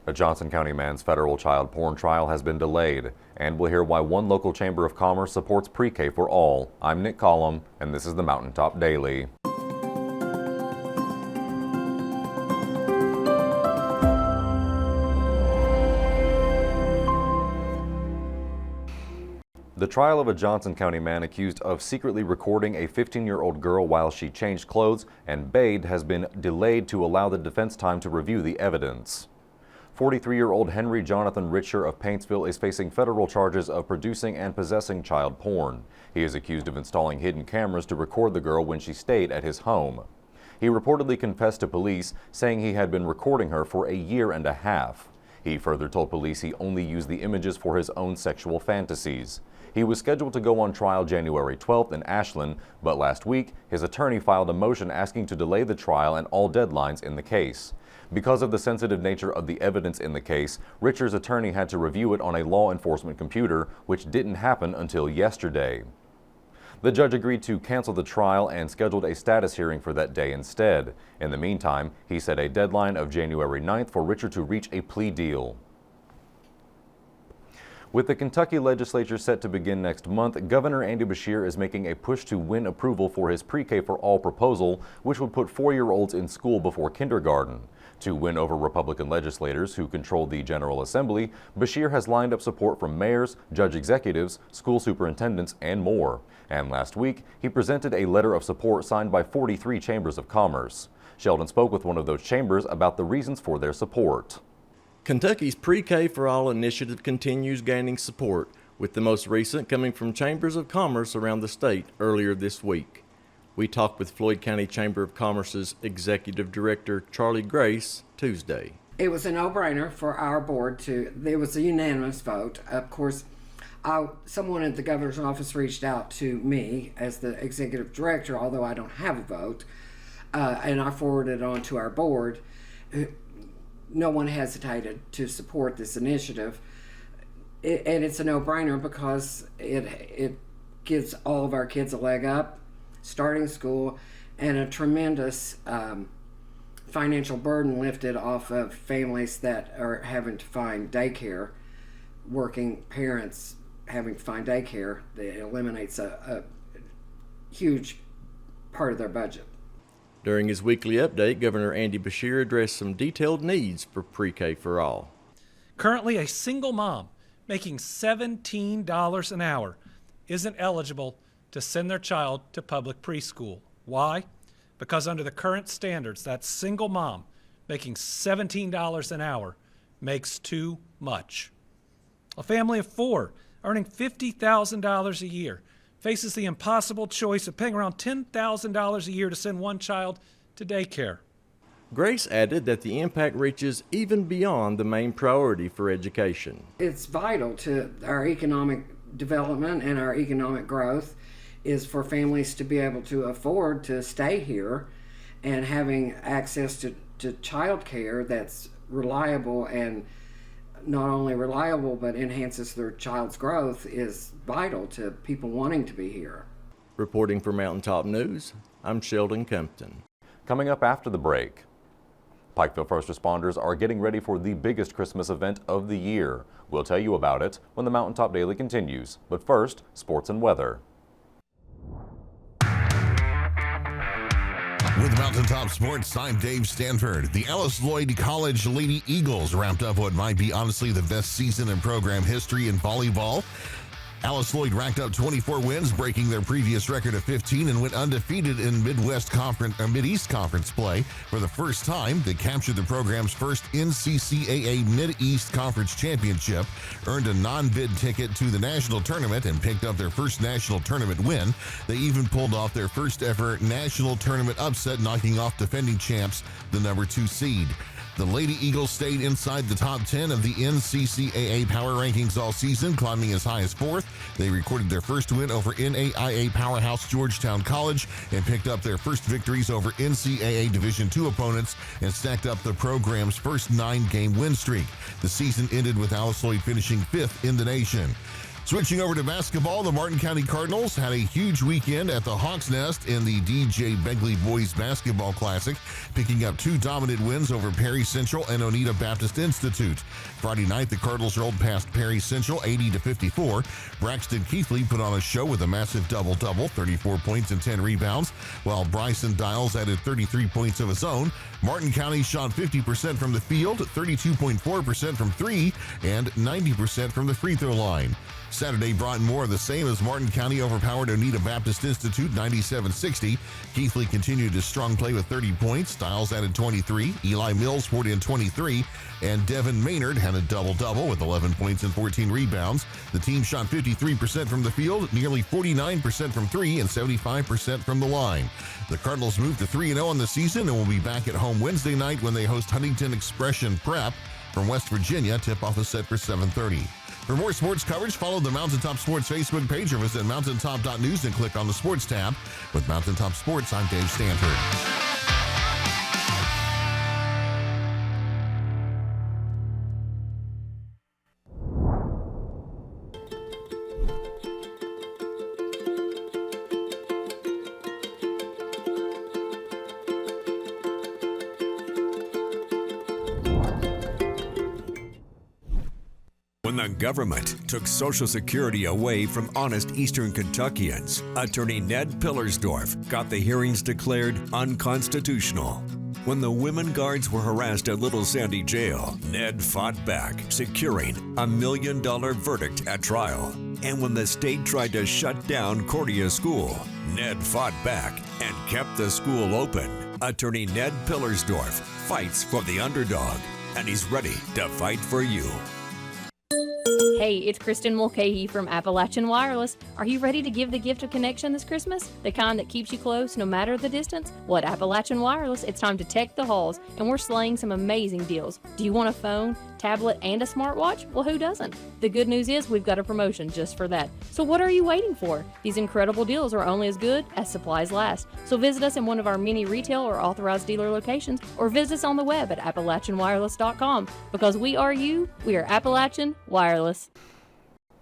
A Johnson County man's federal child porn trial has been delayed, and we'll hear why one local chamber of commerce supports pre-K for all. I'm Nick Collum, and this is the Mountaintop Daily. The trial of a Johnson County man accused of secretly recording a 15-year-old girl while she changed clothes and bathed has been delayed to allow the defense time to review the evidence. 43-year-old Henry Jonathan Richer of Paintsville is facing federal charges of producing and possessing child porn. He is accused of installing hidden cameras to record the girl when she stayed at his home. He reportedly confessed to police, saying he had been recording her for a year and a half. He further told police he only used the images for his own sexual fantasies. He was scheduled to go on trial January 12th in Ashland, but last week, his attorney filed a motion asking to delay the trial and all deadlines in the case. Because of the sensitive nature of the evidence in the case, Richer's attorney had to review it on a law enforcement computer, which didn't happen until yesterday. The judge agreed to cancel the trial and scheduled a status hearing for that day instead. In the meantime, he set a deadline of January 9th for Richer to reach a plea deal. With the Kentucky legislature set to begin next month, Governor Andy Beshear is making a push to win approval for his pre-K for all proposal, which would put 4-year-olds in school before kindergarten. To win over Republican legislators who control the General Assembly, Beshear has lined up support from mayors, judge executives, school superintendents, and more. And last week, he presented a letter of support signed by 43 chambers of commerce. Sheldon spoke with one of those chambers about the reasons for their support. Kentucky's Pre-K for All initiative continues gaining support, with the most recent coming from chambers of commerce around the state earlier this week. We talked with Floyd County Chamber of Commerce's Executive Director Charlie Grace Tuesday. It was a no-brainer for our board it was a unanimous vote. Of course, someone at the governor's office reached out to me as the executive director, although I don't have a vote, and I forwarded it on to our board. No one hesitated to support this initiative, and it's a no-brainer because it gives all of our kids a leg up starting school and a tremendous financial burden lifted off of families that are having to find daycare, working parents having to find daycare. It eliminates a huge part of their budget. During his weekly update, Governor Andy Beshear addressed some detailed needs for Pre-K for All. Currently, a single mom making $17 an hour isn't eligible to send their child to public preschool. Why? Because under the current standards, that single mom making $17 an hour makes too much. A family of 4 earning $50,000 a year faces the impossible choice of paying around $10,000 a year to send one child to daycare. Grace added that the impact reaches even beyond the main priority for education. It's vital to our economic development and our economic growth is for families to be able to afford to stay here, and having access to child care that's reliable, and not only reliable but enhances their child's growth, is vital to people wanting to be here. Reporting for Mountaintop News, I'm Sheldon Compton. Coming up after the break, Pikeville first responders are getting ready for the biggest Christmas event of the year. We'll tell you about it when the Mountaintop Daily continues. But first, sports and weather. With Mountaintop Sports, I'm Dave Stanford. The Alice Lloyd College Lady Eagles wrapped up what might be honestly the best season in program history in volleyball. Alice Lloyd racked up 24 wins, breaking their previous record of 15, and went undefeated in Mid-East Conference play for the first time. They captured the program's first NCCAA Mid-East Conference championship, earned a non-bid ticket to the national tournament, and picked up their first national tournament win. They even pulled off their first ever national tournament upset, knocking off defending champs, the number 2 seed. The Lady Eagles stayed inside the top 10 of the NCCAA Power Rankings all season, climbing as high as 4th. They recorded their first win over NAIA powerhouse Georgetown College and picked up their first victories over NCAA Division II opponents and stacked up the program's first 9-game win streak. The season ended with Alice Lloyd finishing 5th in the nation. Switching over to basketball, the Martin County Cardinals had a huge weekend at the Hawks Nest in the DJ Begley Boys Basketball Classic, picking up 2 dominant wins over Perry Central and Oneida Baptist Institute. Friday night, the Cardinals rolled past Perry Central 80-54. Braxton Keithley put on a show with a massive double-double, 34 points and 10 rebounds, while Bryson Dials added 33 points of his own. Martin County shot 50% from the field, 32.4% from 3, and 90% from the free throw line. Saturday brought more of the same as Martin County overpowered Oneida Baptist Institute 97-60. Keithley continued his strong play with 30 points. Stiles added 23. Eli Mills poured in 23. And Devin Maynard had a double-double with 11 points and 14 rebounds. The team shot 53% from the field, nearly 49% from 3, and 75% from the line. The Cardinals moved to 3-0 on the season and will be back at home Wednesday night when they host Huntington Expression Prep from West Virginia. Tip-off is set for 7:30. For more sports coverage, follow the Mountaintop Sports Facebook page or visit mountaintop.news and click on the Sports tab. With Mountaintop Sports, I'm Dave Stanford. When the government took Social Security away from honest Eastern Kentuckians, Attorney Ned Pillersdorf got the hearings declared unconstitutional. When the women guards were harassed at Little Sandy Jail, Ned fought back, securing a $1 million verdict at trial. And when the state tried to shut down Cordia School, Ned fought back and kept the school open. Attorney Ned Pillersdorf fights for the underdog, and he's ready to fight for you. Hey, it's Kristen Mulcahy from Appalachian Wireless. Are you ready to give the gift of connection this Christmas? The kind that keeps you close no matter the distance? Well, at Appalachian Wireless, it's time to tech the halls, and we're slaying some amazing deals. Do you want a phone, tablet, and a smartwatch? Well, who doesn't? The good news is we've got a promotion just for that. So what are you waiting for? These incredible deals are only as good as supplies last. So visit us in one of our many retail or authorized dealer locations, or visit us on the web at AppalachianWireless.com. Because we are you, we are Appalachian Wireless.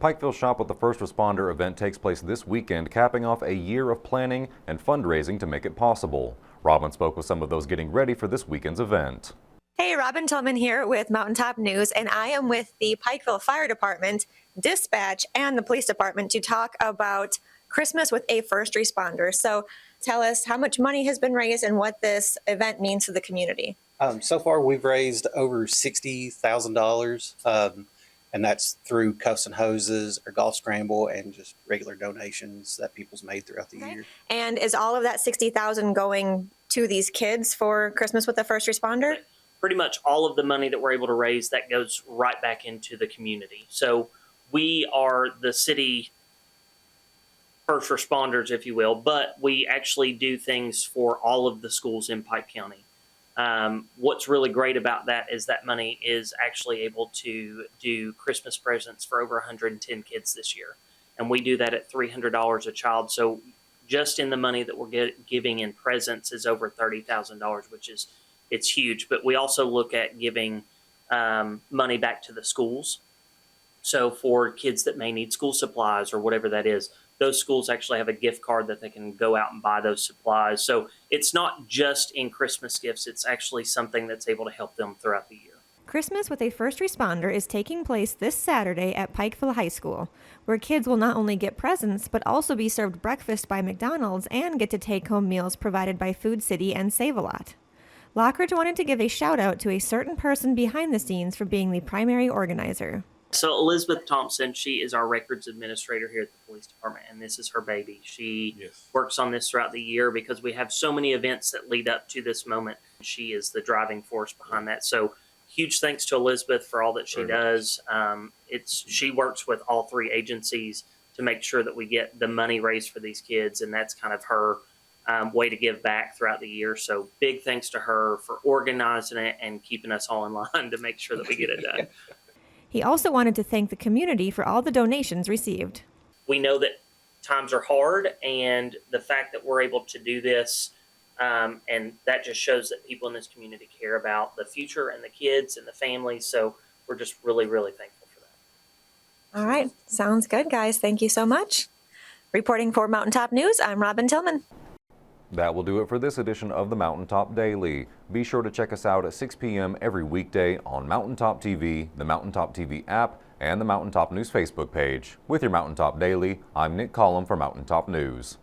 Pikeville Shop with the First Responder event takes place this weekend, capping off a year of planning and fundraising to make it possible. Robin spoke with some of those getting ready for this weekend's event. Hey, Robin Tillman here with Mountaintop News, and I am with the Pikeville Fire Department, Dispatch, and the Police Department to talk about Christmas with a First Responder. So tell us how much money has been raised and what this event means to the community. So far, we've raised over $60,000, and that's through Cuffs and Hoses, or Golf Scramble, and just regular donations that people's made throughout the year. And is all of that $60,000 going to these kids for Christmas with the First Responder? Pretty much all of the money that we're able to raise, that goes right back into the community. So we are the city first responders, if you will, but we actually do things for all of the schools in Pike County. What's really great about that is that money is actually able to do Christmas presents for over 110 kids this year. And we do that at $300 a child. So just in the money that we're giving in presents is over $30,000, which is, it's huge. But we also look at giving money back to the schools. So for kids that may need school supplies or whatever that is, those schools actually have a gift card that they can go out and buy those supplies. So it's not just in Christmas gifts, it's actually something that's able to help them throughout the year. Christmas with a First Responder is taking place this Saturday at Pikeville High School, where kids will not only get presents, but also be served breakfast by McDonald's and get to take home meals provided by Food City and Save-A-Lot. Lockridge wanted to give a shout out to a certain person behind the scenes for being the primary organizer. So Elizabeth Thompson, she is our records administrator here at the police department, and this is her baby. She works on this throughout the year because we have so many events that lead up to this moment. She is the driving force behind that. So huge thanks to Elizabeth for all that she does. She works with all three agencies to make sure that we get the money raised for these kids, and that's kind of her way to give back throughout the year. So big thanks to her for organizing it and keeping us all in line to make sure that we get it done. He also wanted to thank the community for all the donations received. We know that times are hard, and the fact that we're able to do this, and that just shows that people in this community care about the future and the kids and the families. So we're just really, really thankful for that. All right. Sounds good, guys. Thank you so much. Reporting for Mountaintop News, I'm Robin Tillman. That will do it for this edition of the Mountaintop Daily. Be sure to check us out at 6 p.m. every weekday on Mountaintop TV, the Mountaintop TV app, and the Mountaintop News Facebook page. With your Mountaintop Daily, I'm Nick Collum for Mountaintop News.